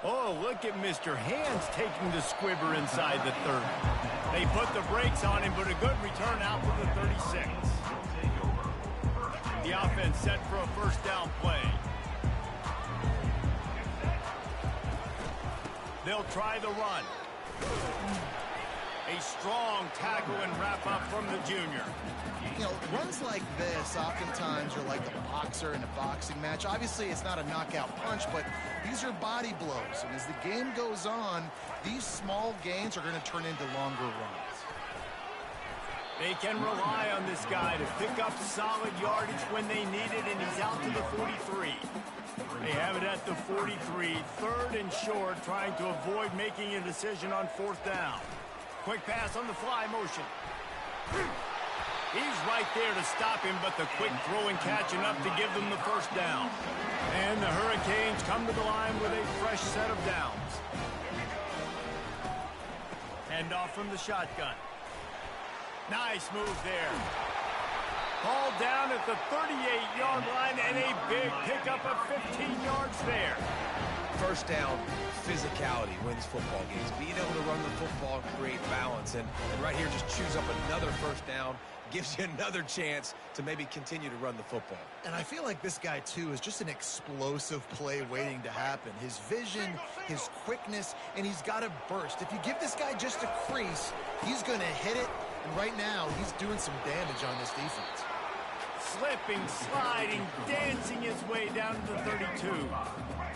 Oh, look at Mr. Hands taking the squibber inside the 30. They put the brakes on him, but a good return out to the 36. The offense set for a first down play. They'll try the run. A strong tackle and wrap up from the junior. You know, runs like this oftentimes are like a boxer in a boxing match. Obviously, it's not a knockout punch, but these are body blows. And as the game goes on, these small gains are going to turn into longer runs. They can rely on this guy to pick up solid yardage when they need it, and he's out to the 43. They have it at the 43, third and short, trying to avoid making a decision on fourth down. Quick pass on the fly motion. He's right there to stop him, but the quick throw and catch enough to give them the first down. And the Hurricanes come to the line with a fresh set of downs. Hand off from the shotgun. Nice move there. Ball down at the 38-yard line, and a big pickup of 15 yards there. First down, physicality wins football games. Being able to run the football, create balance, and right here just choose up another first down, gives you another chance to maybe continue to run the football. And I feel like this guy, too, is just an explosive play waiting to happen. His vision, his quickness, and he's got a burst. If you give this guy just a crease, he's going to hit it. And right now, he's doing some damage on this defense. Slipping, sliding, dancing his way down to the 32.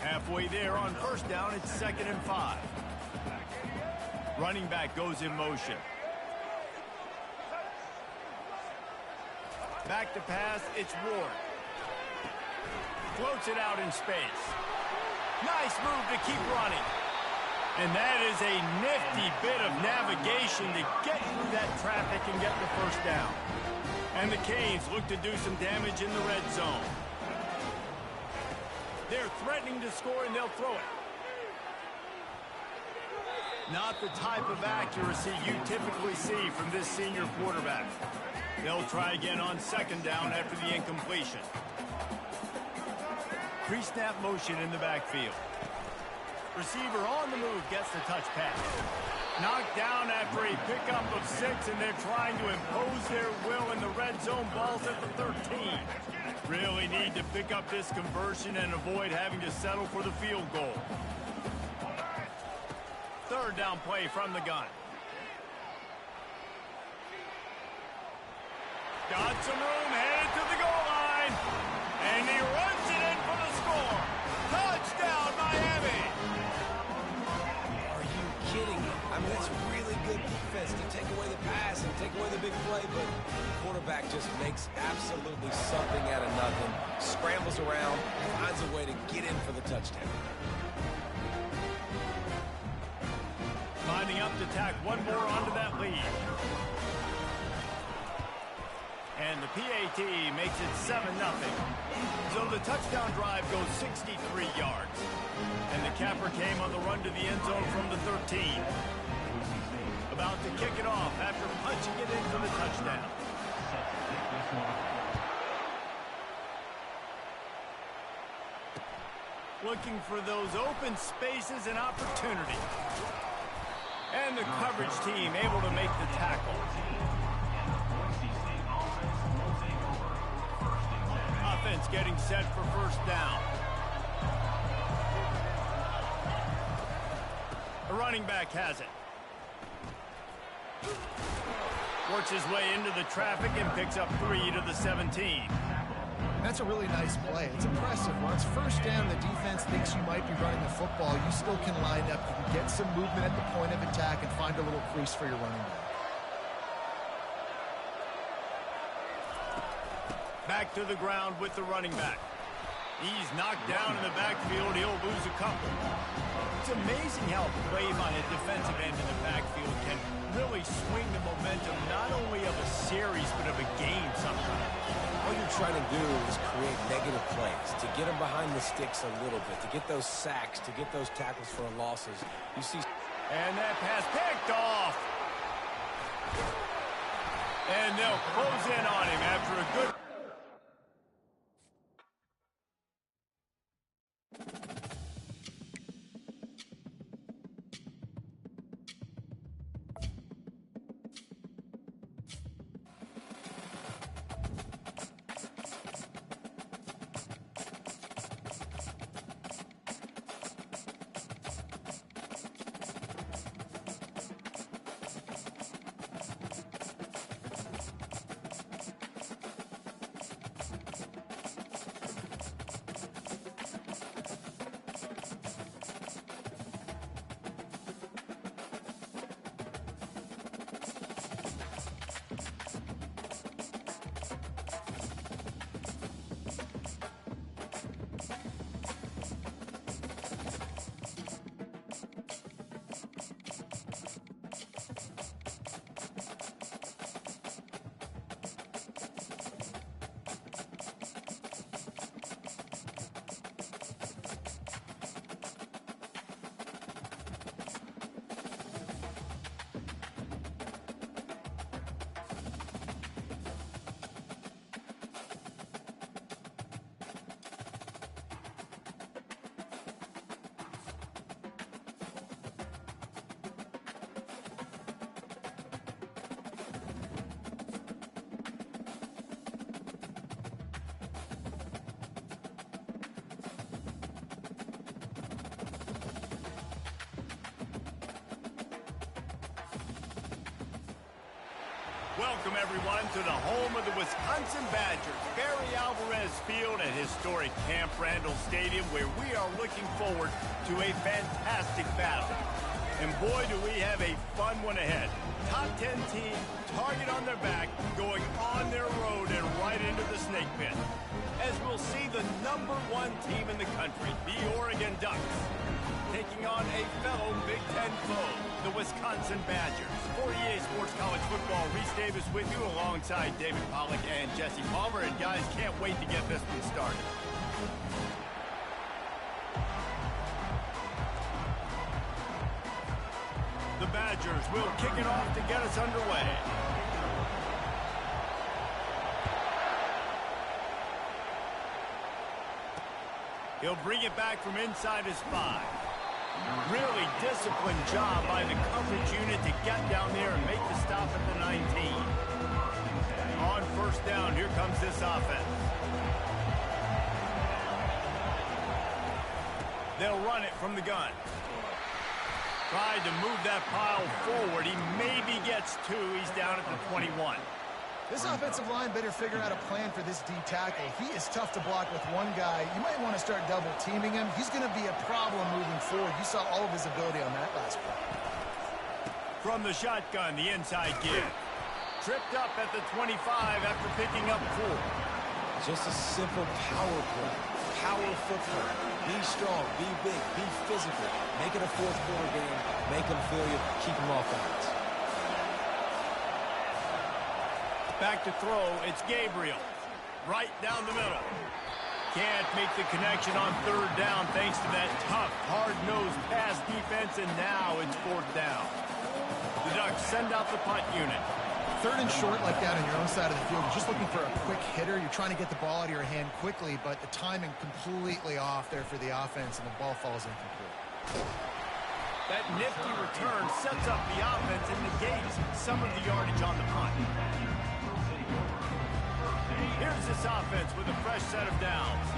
Halfway there on first down, it's 2nd and 5. Running back goes in motion. Back to pass, it's Ward. Floats it out in space. Nice move to keep running. And that is a nifty bit of navigation to get through that traffic and get the first down. And the Canes look to do some damage in the red zone. They're threatening to score, and they'll throw it. Not the type of accuracy you typically see from this senior quarterback. They'll try again on 2nd down after the incompletion. Pre-snap motion in the backfield. Receiver on the move gets the touch pass. Knocked down after a pickup of 6, and they're trying to impose their will in the red zone. Ball's at the 13. Really need to pick up this conversion and avoid having to settle for the field goal. 3rd down play from the gun. Got some room, headed to the goal line. And he runs it in for the score. Touchdown, Miami. Are you kidding me? I mean, that's really good defense to take away the pass and take away the big play, but the quarterback just makes absolutely something out of nothing, scrambles around, finds a way to get in for the touchdown. Lining up to tack one more onto that lead. And the PAT makes it 7-0. So the touchdown drive goes 63 yards. And the capper came on the run to the end zone from the 13. About to kick it off after punching it in for the touchdown. Looking for those open spaces and opportunity. And the coverage team able to make the tackle. Offense getting set for first down. The running back has it. Works his way into the traffic and picks up 3 to the 17. That's a really nice play. It's impressive. Once first down, the defense thinks you might be running the football. You still can line up. You can get some movement at the point of attack and find a little crease for your running back. Back to the ground with the running back. He's knocked down in the backfield. He'll lose a couple. It's amazing how a play by a defensive end in the backfield can really swing the momentum not only of a series but of a game sometimes. All you're trying to do is create negative plays, to get them behind the sticks a little bit, to get those sacks, to get those tackles for losses. You see, and that pass picked off. And they'll close in on him after a good. Welcome, everyone, to the home of the Wisconsin Badgers, Barry Alvarez Field at historic Camp Randall Stadium, where we are looking forward to a fantastic battle. And boy, do we have a fun one ahead. Top 10 team, target on their back, going on their road and right into the snake pit. As we'll see the #1 team in the country, the Oregon Ducks, taking on a fellow Big Ten foe, the Wisconsin Badgers. For EA Sports College Football, Reese Davis with you alongside David Pollack and Jesse Palmer. And guys, can't wait to get this one started. The Badgers will kick it off to get us underway. He'll bring it back from inside his 5. Really disciplined job by the coverage unit to get down there and make the stop at the 19. On first down, here comes this offense. They'll run it from the gun. Tried to move that pile forward. He maybe gets 2. He's down at the 21. This offensive line better figure out a plan for this D tackle. He is tough to block with one guy. You might want to start double teaming him. He's going to be a problem moving forward. You saw all of his ability on that last play. From the shotgun, the inside give. Tripped up at the 25 after picking up 4. Just a simple power play. Power football. Be strong, be big, be physical. Make it a fourth quarter game. Make them feel you. Keep them off balance. Back to throw, it's Gabriel. Right down the middle. Can't make the connection on third down thanks to that tough, hard-nosed pass defense, and now it's fourth down. The Ducks send out the punt unit. Third and short like that on your own side of the field. You're just looking for a quick hitter. You're trying to get the ball out of your hand quickly, but the timing completely off there for the offense, and the ball falls incomplete. That nifty return sets up the offense and negates some of the yardage on the punt. Here's this offense with a fresh set of downs.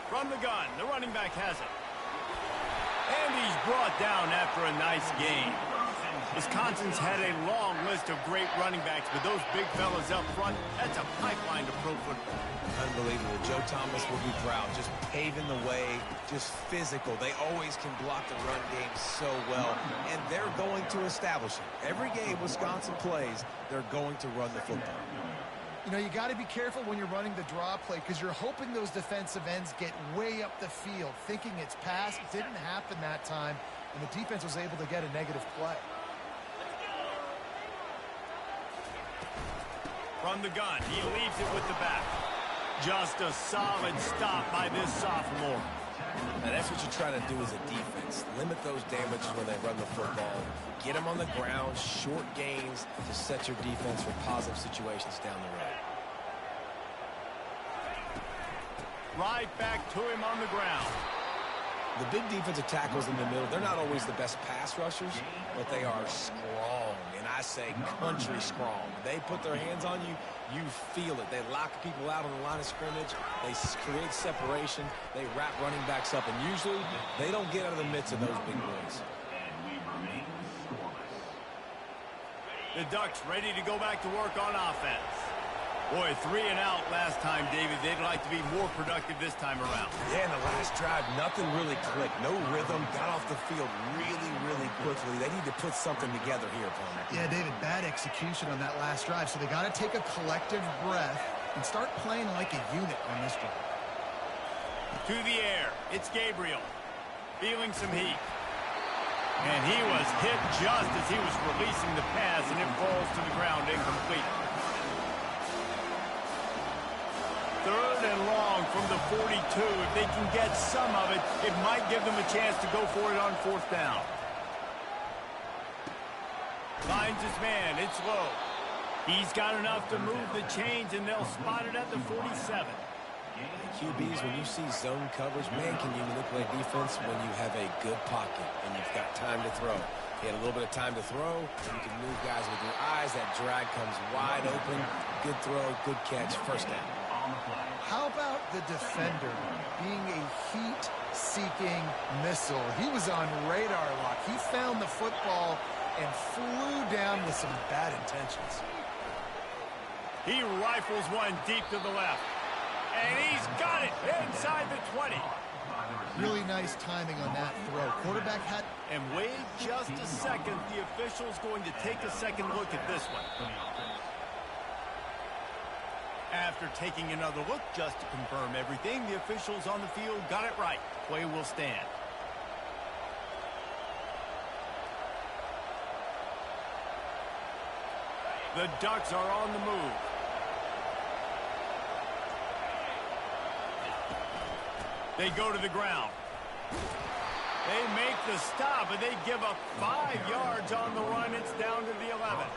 From the gun, the running back has it. And he's brought down after a nice gain. Wisconsin's had a long list of great running backs, but those big fellas up front, that's a pipeline to pro football. Unbelievable. Joe Thomas will be proud. Just paving the way, just physical. They always can block the run game so well, and they're going to establish it. Every game Wisconsin plays, they're going to run the football. You know, you got to be careful when you're running the draw play because you're hoping those defensive ends get way up the field, thinking it's pass. It didn't happen that time, and the defense was able to get a negative play. From the gun, he leaves it with the back. Just a solid stop by this sophomore. Now that's what you're trying to do as a defense. Limit those damages when they run the football. Get them on the ground, short gains to set your defense for positive situations down the road. Right back to him on the ground. The big defensive tackles in the middle, they're not always the best pass rushers, but they are strong, and I say country strong. They put their hands on you, you feel it. They lock people out on the line of scrimmage. They create separation. They wrap running backs up, and usually they don't get out of the midst of those big boys. The Ducks ready to go back to work on offense. Boy, 3 and out last time, David. They'd like to be more productive this time around. Yeah, in the last drive, nothing really clicked. No rhythm. Got off the field really, really quickly. They need to put something together here, Palmer. Yeah, David, bad execution on that last drive. So they got to take a collective breath and start playing like a unit on this drive. To the air. It's Gabriel. Feeling some heat. And he was hit just as he was releasing the pass, and it falls to the ground incomplete. Third and long from the 42. If they can get some of it, it might give them a chance to go for it on fourth down. Finds his man. It's low. He's got enough to move the chains, and they'll spot it at the 47. QBs, when you see zone coverage, man, can you manipulate defense when you have a good pocket and you've got time to throw. He had a little bit of time to throw. You can move guys with your eyes. That drag comes wide open. Good throw, good catch, first down. How about the defender being a heat-seeking missile? He was on radar lock. He found the football and flew down with some bad intentions. He rifles one deep to the left. And he's got it inside the 20. Really nice timing on that throw. Quarterback had... And wait just a second. The official's going to take a second look at this one. After taking another look just to confirm everything, the officials on the field got it right. Play will stand. The Ducks are on the move. They go to the ground. They make the stop, and they give up 5 yards on the run. It's down to the 11.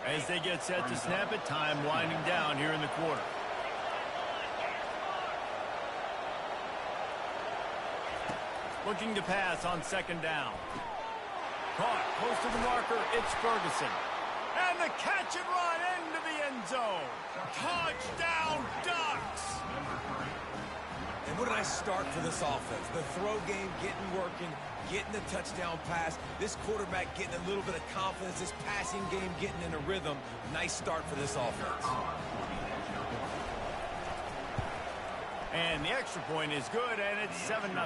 As they get set to snap it, time winding down here in the quarter. Looking to pass on second down. Caught close to the marker, it's Ferguson. And the catch and run into the end zone. Touchdown, Ducks! And what a nice start for this offense. The throw game getting working, getting the touchdown pass. This quarterback getting a little bit of confidence. This passing game getting in a rhythm. Nice start for this offense. And the extra point is good, and it's 7-0.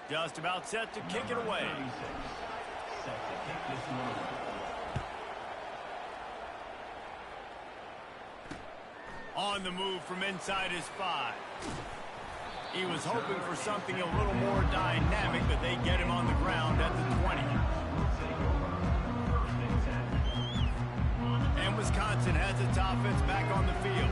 Just about set to kick it away. On the move from inside his 5. He was hoping for something a little more dynamic, but they get him on the ground at the 20. And Wisconsin has its offense back on the field.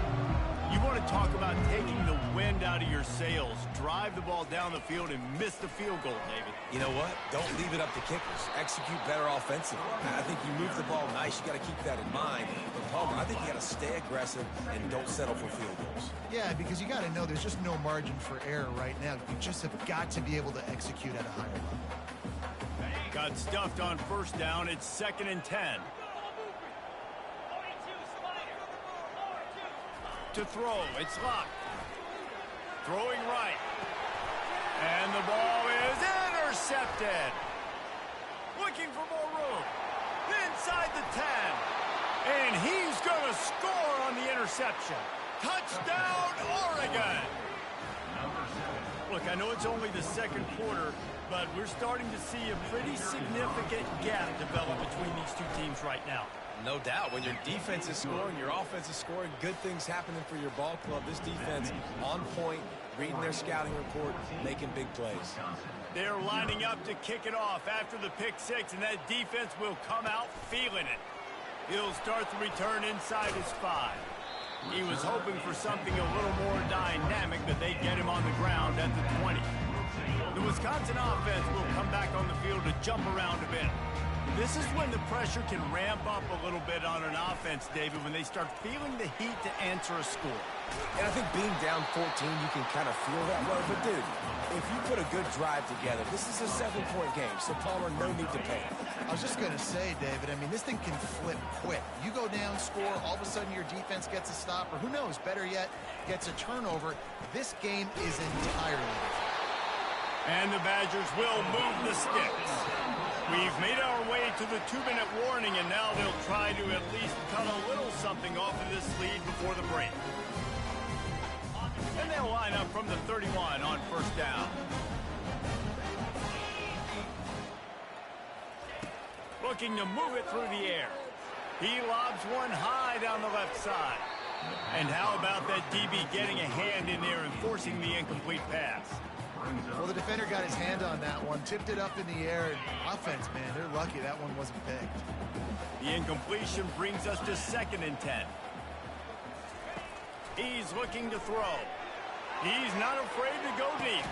You want to talk about taking the wind out of your sails. Drive the ball down the field and miss the field goal, David. You know what? Don't leave it up to kickers. Execute better offensively. I think you move the ball nice. You got to keep that in mind. But Palmer, I think you got to stay aggressive and don't settle for field goals. Yeah, because you got to know there's just no margin for error right now. You just have got to be able to execute at a higher level. Got stuffed on first down. It's 2nd and 10. To throw, it's locked. Throwing right. And the ball is intercepted. Looking for more room. Inside the 10. And he's going to score on the interception. Touchdown, Oregon. Look, I know it's only the second quarter, but we're starting to see a pretty significant gap develop between these two teams right now. No doubt. When your defense is scoring, your offense is scoring, good things happening for your ball club. This defense on point, reading their scouting report, making big plays. They're lining up to kick it off after the pick 6, and that defense will come out feeling it. He'll start the return inside his 5. He was hoping for something a little more dynamic, but they get him on the ground at the 20. The Wisconsin offense will come back on the field to jump around a bit. This is when the pressure can ramp up a little bit on an offense, David, when they start feeling the heat to answer a score. And I think being down 14, you can kind of feel that way. But, dude, if you put a good drive together, this is a 7-point game, so Palmer, no need to panic. I was just going to say, David, I mean, this thing can flip quick. You go down, score, all of a sudden your defense gets a stop, or who knows, better yet, gets a turnover. This game is entirely different. And the Badgers will move the sticks. We've made our way to the 2-minute warning, and now they'll try to at least cut a little something off of this lead before the break. And they'll line up from the 31 on first down. Looking to move it through the air. He lobs one high down the left side. And how about that DB getting a hand in there and forcing the incomplete pass? Well, the defender got his hand on that one, tipped it up in the air. Offense, man, they're lucky that one wasn't picked. The incompletion brings us to 2nd and 10. He's looking to throw. He's not afraid to go deep.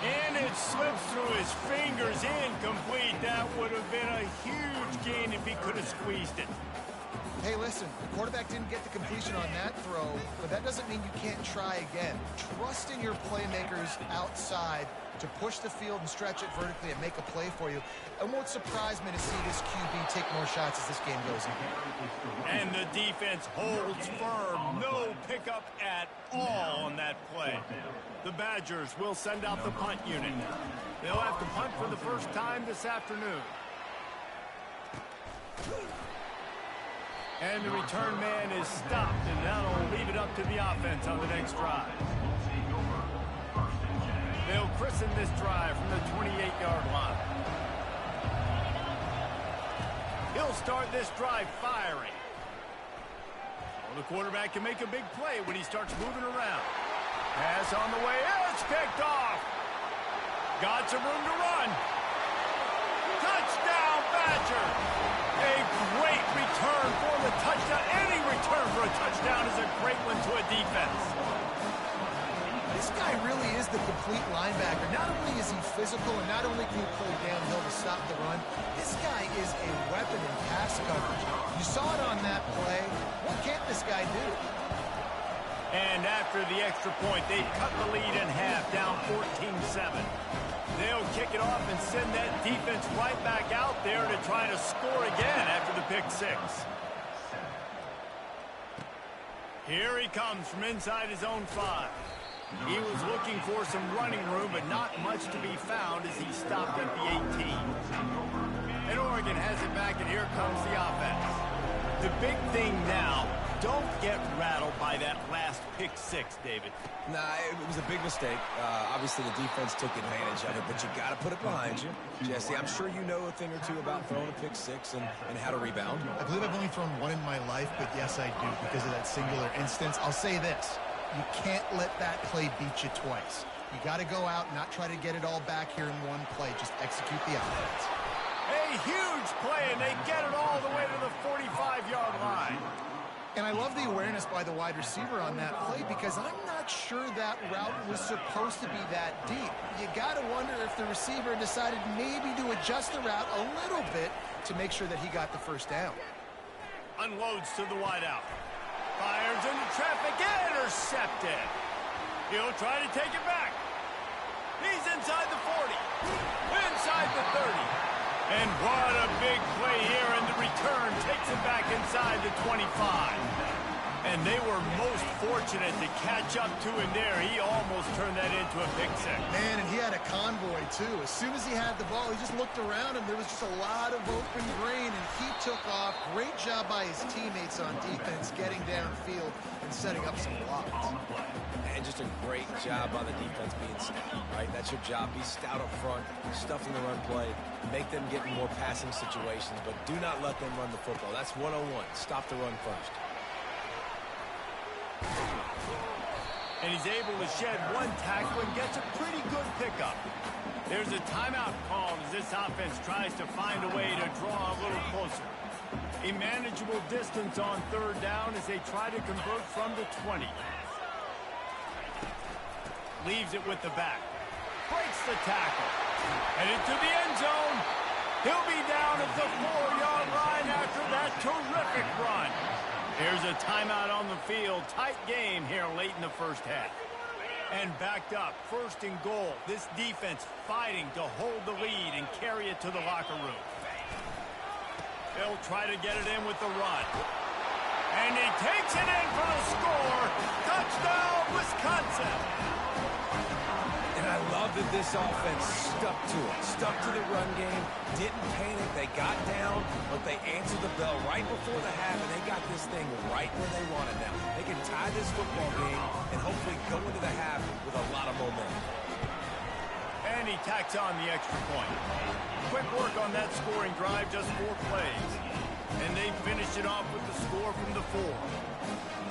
And it slips through his fingers, incomplete. That would have been a huge gain if he could have squeezed it. Hey, listen, the quarterback didn't get the completion on that throw, but that doesn't mean you can't try again. Trust in your playmakers outside to push the field and stretch it vertically and make a play for you. It won't surprise me to see this QB take more shots as this game goes on. And the defense holds firm. No pickup at all on that play. The Badgers will send out the punt unit. They'll have to punt for the first time this afternoon. And the return man is stopped, and that'll leave it up to the offense on the next drive. They'll christen this drive from the 28-yard line. He'll start this drive firing. Well, the quarterback can make a big play when he starts moving around. Pass on the way. It's picked off. Got some room to run. Touchdown, Badger. A great return for the touchdown. Any return for a touchdown is a great one to a defense. This guy really is the complete linebacker. Not only is he physical and not only can he play downhill to stop the run, this guy is a weapon in pass coverage. You saw it on that play. What can't this guy do? And after the extra point, they cut the lead in half, down 14-7. They'll kick it off and send that defense right back out there to try to score again after the pick six. Here he comes from inside his own 5. He was looking for some running room, but not much to be found as he stopped at the 18. And Oregon has it back, and here comes the offense. The big thing now, don't get rattled by that last pick six, David. Nah, it was a big mistake. Obviously, the defense took advantage of it, but you got to put it behind you. Jesse, I'm sure you know a thing or two about throwing a pick six and how to rebound. I believe I've only thrown one in my life, but yes, I do because of that singular instance. I'll say this. You can't let that play beat you twice. You got to go out and not try to get it all back here in one play. Just execute the offense. A huge play, and they get it all the way to the 45-yard line. And I love the awareness by the wide receiver on that play because I'm not sure that route was supposed to be that deep. You got to wonder if the receiver decided maybe to adjust the route a little bit to make sure that he got the first down. Unloads to the wideout. Fires into traffic, intercepted. He'll try to take it back. He's inside the 40. Inside the 30. And what a big play here, and the return takes him back inside the 25. And they were most fortunate to catch up to him there. He almost turned that into a pick six. Man, and he had a convoy, too. As soon as he had the ball, he just looked around him. There was just a lot of open grain, and he took off. Great job by his teammates on defense, getting downfield and setting up some blocks. And just a great job by the defense being stout, right? That's your job. Be stout up front, stuffing the run play, make them get in more passing situations, but do not let them run the football. That's 101. Stop the run first. And he's able to shed one tackle and gets a pretty good pickup. There's a timeout called as this offense tries to find a way to draw a little closer. A manageable distance on third down as they try to convert from the 20. Leaves it with the back. Breaks the tackle. Headed to the end zone. He'll be down at the 4-yard line after that terrific run. Here's a timeout on the field. Tight game here late in the first half. And backed up, first and goal. This defense fighting to hold the lead and carry it to the locker room. They'll try to get it in with the run. And he takes it in for the score. Touchdown, Wisconsin. And I love that this offense stuck to it, stuck to the run game, didn't panic. They got down, but they answered the bell right before the half, and they got this thing right where they want it now. They can tie this football game and hopefully go into the half with a lot of momentum. And he tacks on the extra point. Quick work on that scoring drive, just 4 plays. And they finished it off with the score from the 4.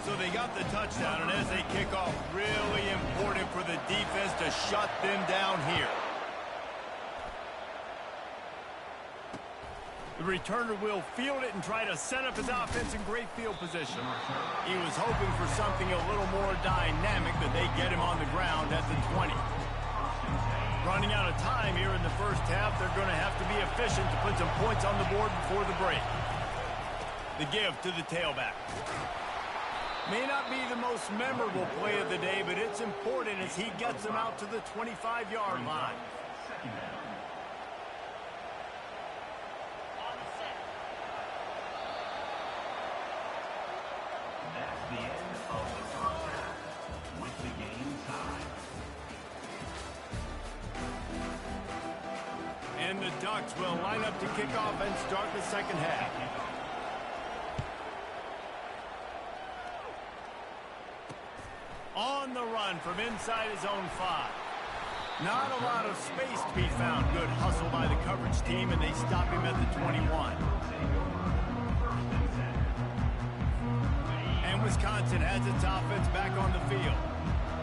So they got the touchdown, and as they kick off, really important for the defense to shut them down here. The returner will field it and try to set up his offense in great field position. He was hoping for something a little more dynamic, but they get him on the ground at the 20. Running out of time here in the first half, they're going to have to be efficient to put some points on the board before the break. The give to the tailback. May not be the most memorable play of the day, but it's important as he gets them out to the 25-yard line. That's the end of the first half with the game tied. And the Ducks will line up to kick off and start the second half. On the run from inside his own 5. Not a lot of space to be found. Good hustle by the coverage team, and they stop him at the 21. And Wisconsin has its offense back on the field.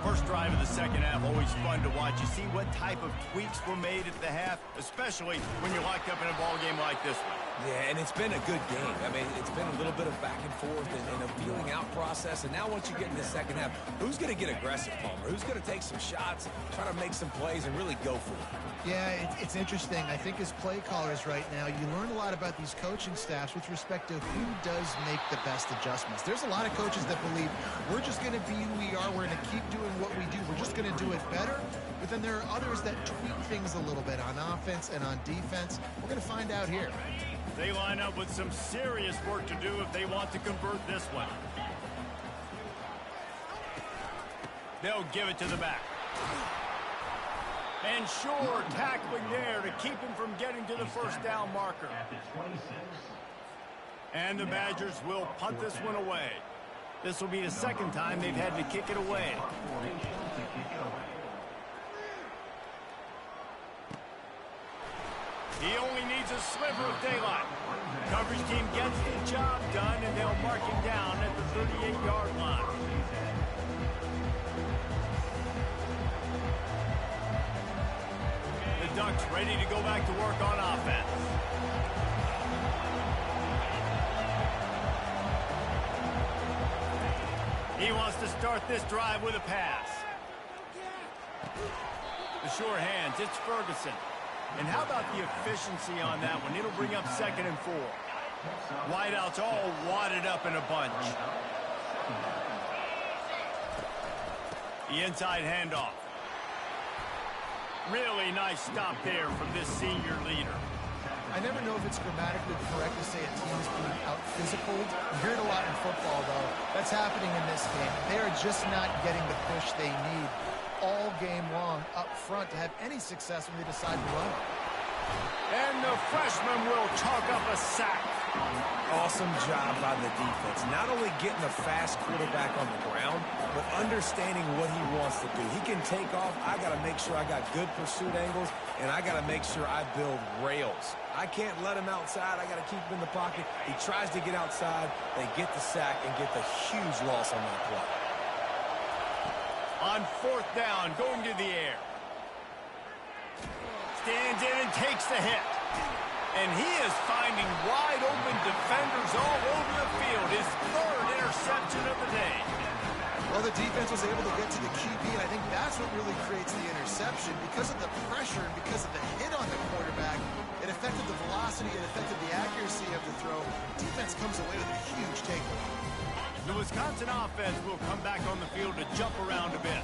First drive of the second half, always fun to watch. You see what type of tweaks were made at the half, especially when you're locked up in a ball game like this one. Yeah, and it's been a good game. I mean, it's been a little bit of back and forth and a feeling out process. And now once you get in the second half, who's going to get aggressive, Palmer? Who's going to take some shots, try to make some plays, and really go for it? Yeah, it's interesting. I think as play callers right now, you learn a lot about these coaching staffs with respect to who does make the best adjustments. There's a lot of coaches that believe we're just going to be who we are. We're going to keep doing what we do. We're just going to do it better. But then there are others that tweak things a little bit on offense and on defense. We're going to find out here. They line up with some serious work to do if they want to convert this one. They'll give it to the back. And sure, tackling there to keep him from getting to the first down marker. And the Badgers will punt this one away. This will be the second time they've had to kick it away. He only needs a sliver of daylight. Coverage team gets the job done, and they'll mark him down at the 38-yard line. The Ducks ready to go back to work on offense. He wants to start this drive with a pass. The sure hands, it's Ferguson. And how about the efficiency on that one? It'll bring up 2nd and 4. Wideouts all wadded up in a bunch. The inside handoff. Really nice stop there from this senior leader. I never know if it's grammatically correct to say a team is being out-physicaled. You hear it a lot in football, though. That's happening in this game. They are just not getting the push they need all game long up front to have any success when they decide to run. And the freshman will chalk up a sack. Awesome job by the defense. Not only getting a fast quarterback on the ground, but understanding what he wants to do. He can take off. I got to make sure I got good pursuit angles, and I got to make sure I build rails. I can't let him outside. I got to keep him in the pocket. He tries to get outside. They get the sack and get the huge loss on that play. On 4th down, going to the air. Stands in and takes the hit. And he is finding wide open defenders all over the field. His 3rd interception of the day. Well, the defense was able to get to the QB, and I think that's what really creates the interception. Because of the pressure and because of the hit on the quarterback, it affected the velocity, it affected the accuracy of the throw. Defense comes away with a huge takeaway. The Wisconsin offense will come back on the field to jump around a bit.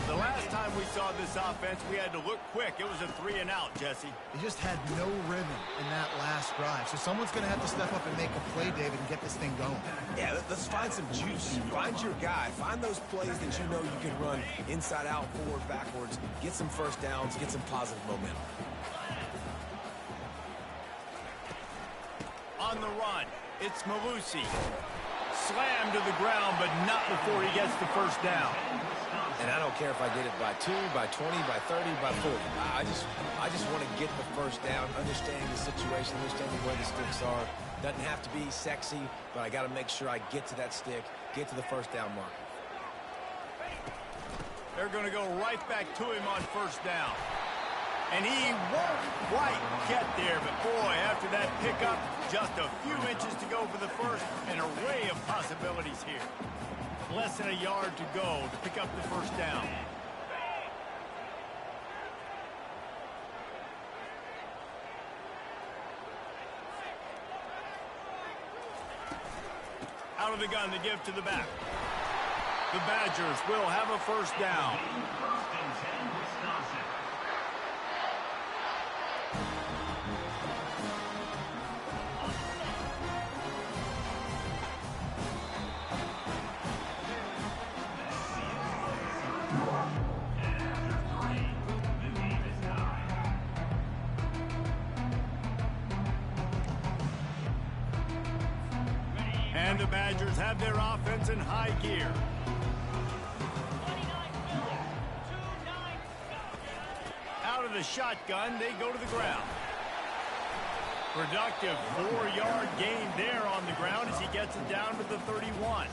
The last time we saw this offense, we had to look quick. It was a 3-and-out, Jesse. He just had no rhythm in that last drive. So someone's going to have to step up and make a play, David, and get this thing going. Yeah, let's find some juice. Find your guy. Find those plays that you know you can run inside out, forward, backwards. Get some first downs. Get some positive momentum. On the run, it's Malusi. Slammed to the ground, but not before he gets the first down. And I don't care if I get it by 2, by 20, by 30, by 40. I just want to get the first down, understanding the situation, understanding where the sticks are. Doesn't have to be sexy, but I got to make sure I get to that stick, get to the first down mark. They're going to go right back to him on first down. And he won't quite get there, but boy, after that pickup, just a few inches to go for the first. An array of possibilities here. Less than a yard to go to pick up the first down. Out of the gun, the give to the back. The Badgers will have a first down. First and 10, Wisconsin. And the Badgers have their offense in high gear. Out of the shotgun, they go to the ground. Productive 4-yard gain there on the ground as he gets it down to the 31.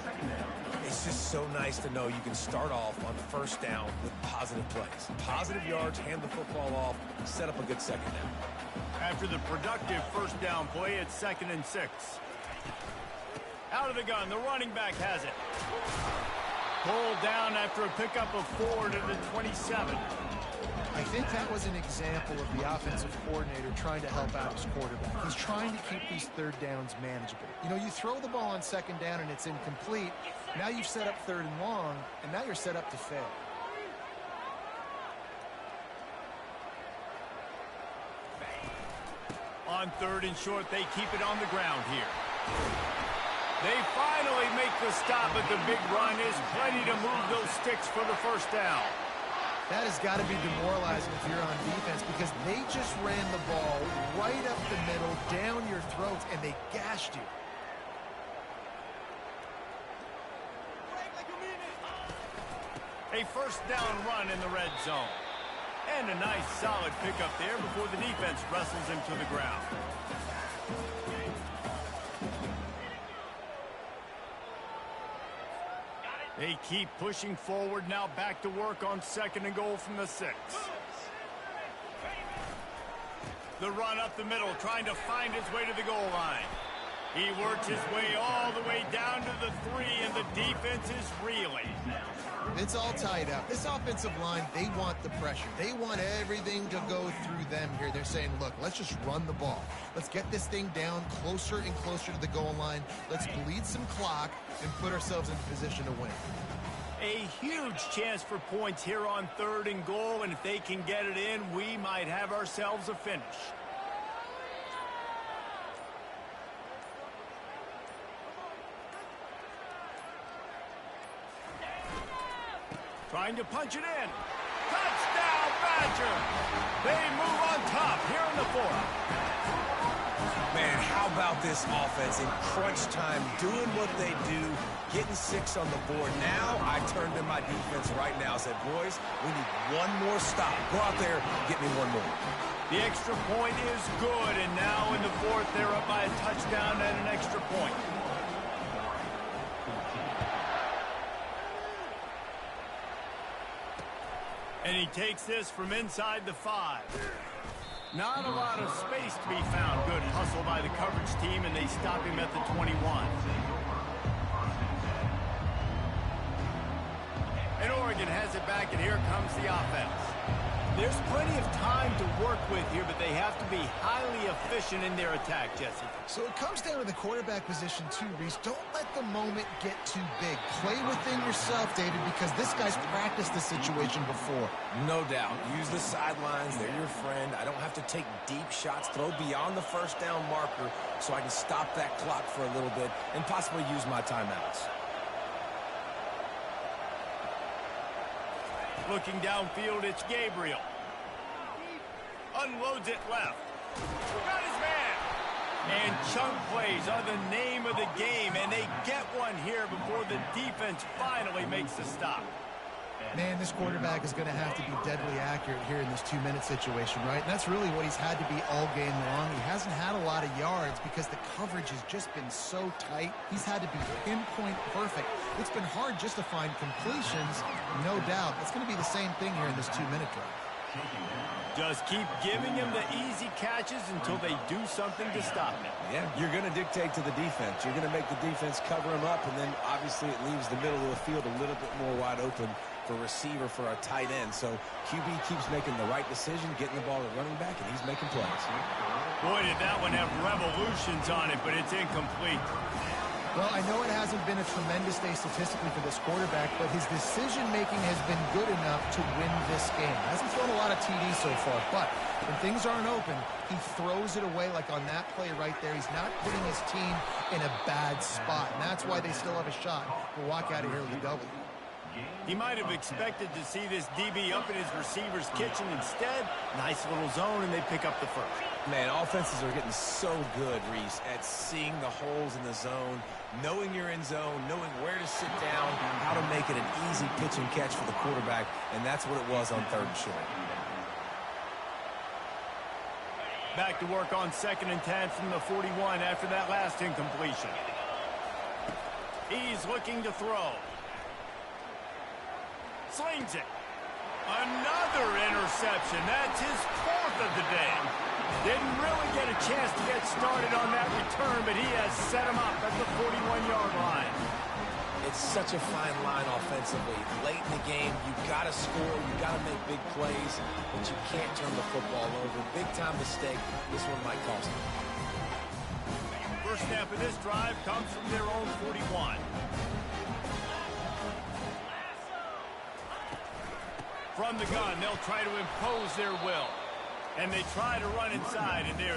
It's just so nice to know you can start off on first down with positive plays. Positive yards, hand the football off, set up a good second down. After the productive first down play, it's 2nd and 6. Out of the gun, the running back has it. Pulled down after a pickup of 4 to the 27. I think that was an example of the offensive coordinator trying to help out his quarterback. He's trying to keep these third downs manageable. You know, you throw the ball on second down and it's incomplete. Now you've set up 3rd and long, and now you're set up to fail. On 3rd and short, they keep it on the ground here. They finally make the stop, but the big run is plenty to move those sticks for the first down. That has got to be demoralizing if you're on defense because they just ran the ball right up the middle, down your throats, and they gashed you. A first down run in the red zone. And a nice solid pickup there before the defense wrestles him to the ground. They keep pushing forward, now back to work on 2nd and goal from the 6. The run up the middle, trying to find his way to the goal line. He works his way all the way down to the 3, and the defense is reeling. It's all tied up. This offensive line, they want the pressure. They want everything to go through them here. They're saying, look, let's just run the ball. Let's get this thing down closer and closer to the goal line. Let's bleed some clock and put ourselves in position to win. A huge chance for points here on 3rd and goal, and if they can get it in, we might have ourselves a finish. Trying to punch it in. Touchdown, Badger! They move on top here in the 4th. Man, how about this offense in crunch time, doing what they do, getting 6 on the board. Now I turn to my defense right now and said, boys, we need one more stop. Go out there, get me one more. The extra point is good, and now in the 4th, they're up by a touchdown and an extra point. And he takes this from inside the 5. Not a lot of space to be found. Good hustle by the coverage team, and they stop him at the 21. And Oregon has it back, and here comes the offense. There's plenty of time to work with here, but they have to be highly efficient in their attack, Jesse. So it comes down to the quarterback position too, Reese. Don't let the moment get too big. Play within yourself, David, because this guy's practiced the situation before. No doubt. Use the sidelines. They're your friend. I don't have to take deep shots, throw beyond the first down marker so I can stop that clock for a little bit and possibly use my timeouts. Looking downfield, it's Gabriel. Unloads it left. Got his man. And chunk plays are the name of the game, and they get one here before the defense finally makes the stop. Man, this quarterback is going to have to be deadly accurate here in this 2-minute situation, right? And that's really what he's had to be all game long. He hasn't had a lot of yards because the coverage has just been so tight. He's had to be pinpoint perfect. It's been hard just to find completions, no doubt. It's going to be the same thing here in this 2-minute drive. Just keep giving him the easy catches until they do something to stop him. Yeah, you're going to dictate to the defense. You're going to make the defense cover him up, and then obviously it leaves the middle of the field a little bit more wide open for receiver, for a tight end. So QB keeps making the right decision, getting the ball to running back, and he's making plays. Boy, did that one have revolutions on it, but it's incomplete. Well, I know it hasn't been a tremendous day statistically for this quarterback, but his decision-making has been good enough to win this game. Hasn't thrown a lot of TDs so far, but when things aren't open, he throws it away like on that play right there. He's not putting his team in a bad spot, and that's why they still have a shot to walk out of here with a W. He might have expected to see this DB up in his receiver's kitchen. Instead, nice little zone, and they pick up the first. Man, offenses are getting so good, Reese, at seeing the holes in the zone, knowing you're in zone, knowing where to sit down, how to make it an easy pitch and catch for the quarterback, and that's what it was on 3rd and short. Back to work on 2nd and 10 from the 41 after that last incompletion. He's looking to throw. Slings it. Another interception. That's his 4th of the day. Didn't really get a chance to get started on that return, but he has set him up at the 41-yard line. It's such a fine line offensively. Late in the game, you've got to score, you've got to make big plays, but you can't turn the football over. Big-time mistake. This one might cost them. First snap of this drive comes from their own 41. From the gun, they'll try to impose their will. And they try to run inside, and there